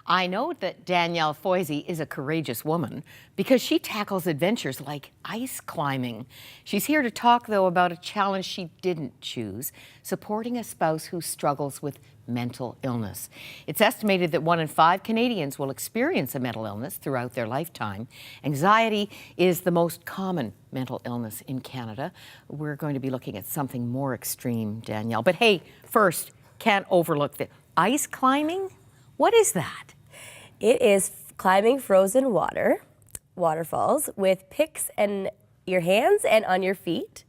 I know that Danielle Foisy is a courageous woman because she tackles adventures like ice climbing. She's here to talk, though, about a challenge she didn't choose, supporting a spouse who struggles with mental illness. It's estimated that 1 in 5 Canadians will experience a mental illness throughout their lifetime. Anxiety is the most common mental illness in Canada. We're going to be looking at something more extreme, Danielle. But hey, first, can't overlook the ice climbing. What is that? It is climbing frozen waterfalls with picks in your hands and on your feet.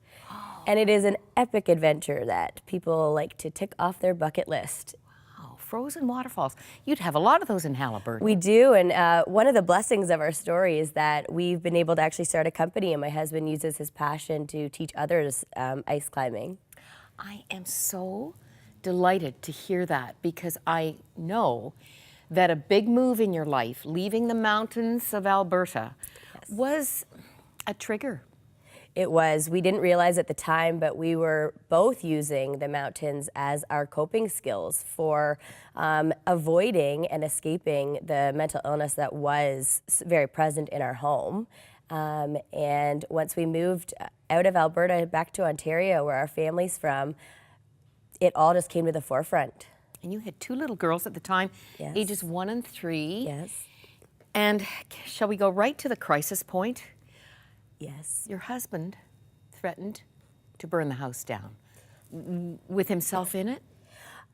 And it is an epic adventure that people like to tick off their bucket list. Wow, frozen waterfalls. You'd have a lot of those in Haliburton. We do, and one of the blessings of our story is that we've been able to actually start a company, and my husband uses his passion to teach others ice climbing. I am so delighted to hear that because I know that a big move in your life, leaving the mountains of Alberta, was a trigger. It was. We didn't realize at the time, but we were both using the mountains as our coping skills for avoiding and escaping the mental illness that was very present in our home. And once we moved out of Alberta back to Ontario, where our family's from, it all just came to the forefront. And you had 2 little girls at the time, Yes. ages 1 and 3. Yes. And shall we go right to the crisis point? Yes. Your husband threatened to burn the house down with himself in it?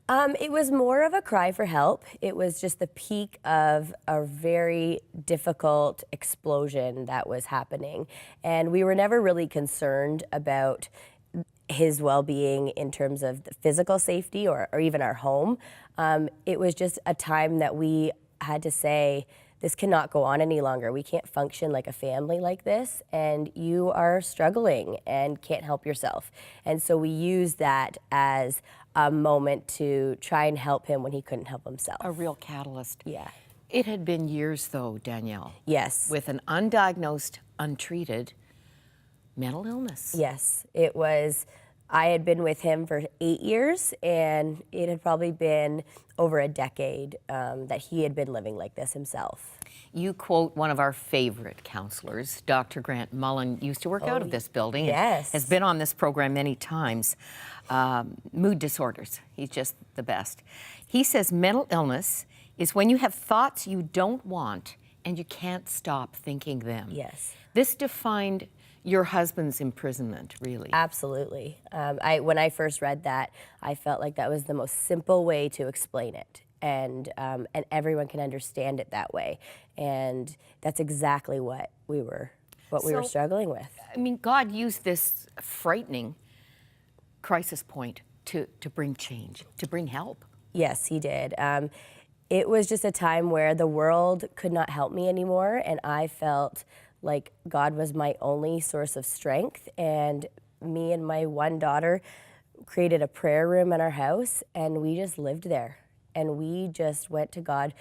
It was more of a cry for help. It was just the peak of a very difficult explosion that was happening. And we were never really concerned about his well-being in terms of the physical safety or even our home. It was just a time that we had to say, this cannot go on any longer. We can't function like a family like this, and you are struggling and can't help yourself. And so we used that as a moment to try and help him when he couldn't help himself. A real catalyst. Yeah. It had been years, though, Danielle. Yes. With an undiagnosed, untreated mental illness. Yes, it was. I had been with him for 8 years, and it had probably been over a decade that he had been living like this himself. You quote one of our favorite counselors, Dr. Grant Mullen, used to work out of this building. Yes. And has been on this program many times. Mood disorders, he's just the best. He says mental illness is when you have thoughts you don't want and you can't stop thinking them. Yes. This defined your husband's imprisonment, really. Absolutely. When I first read that, I felt like that was the most simple way to explain it, and everyone can understand it that way. And that's exactly what we were struggling with. I mean, God used this frightening crisis point to bring change, to bring help. Yes, he did. It was just a time where the world could not help me anymore, and I felt like God was my only source of strength. And me and my one daughter created a prayer room in our house, and we just lived there. And we just went to God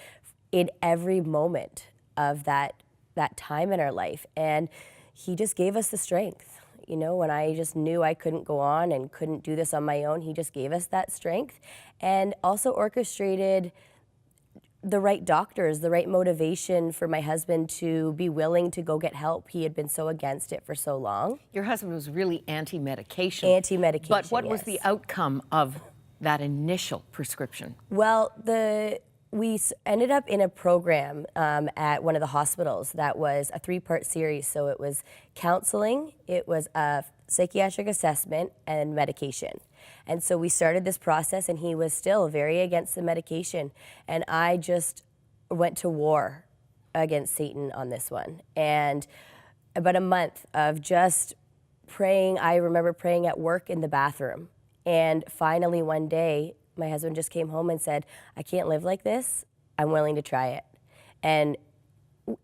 in every moment of that time in our life. And he just gave us the strength. You know, when I just knew I couldn't go on and couldn't do this on my own, he just gave us that strength, and also orchestrated the right doctors, the right motivation for my husband to be willing to go get help. He had been so against it for so long. Your husband was really anti-medication. Anti-medication, But what was yes. the outcome of that initial prescription? Well, we ended up in a program at one of the hospitals that was a 3-part series. So it was counseling, it was a psychiatric assessment, and medication. And so we started this process, and he was still very against the medication. And I just went to war against Satan on this one. And about a month of just praying, I remember praying at work in the bathroom. And finally one day, my husband just came home and said, I can't live like this. I'm willing to try it. And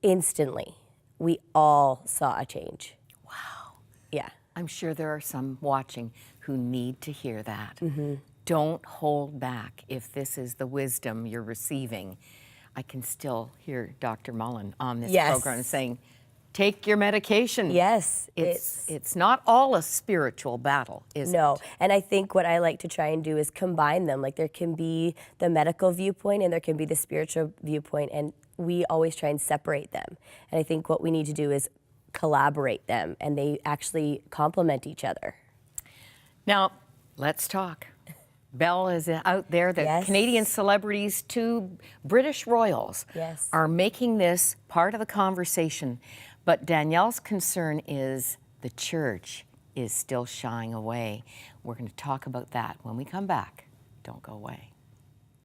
instantly, we all saw a change. Wow. Yeah. I'm sure there are some watching who need to hear that. Mm-hmm. Don't hold back if this is the wisdom you're receiving. I can still hear Dr. Mullen on this Yes. program saying, take your medication. Yes, It's not all a spiritual battle, is it? no. And I think what I like to try and do is combine them. Like there can be the medical viewpoint and there can be the spiritual viewpoint, and we always try and separate them. And I think what we need to do is collaborate them, and they actually complement each other. Now, let's talk. Belle is out there. The Yes. Canadian celebrities, two British royals, Yes. are making this part of the conversation. But Danielle's concern is the church is still shying away. We're going to talk about that when we come back. Don't go away.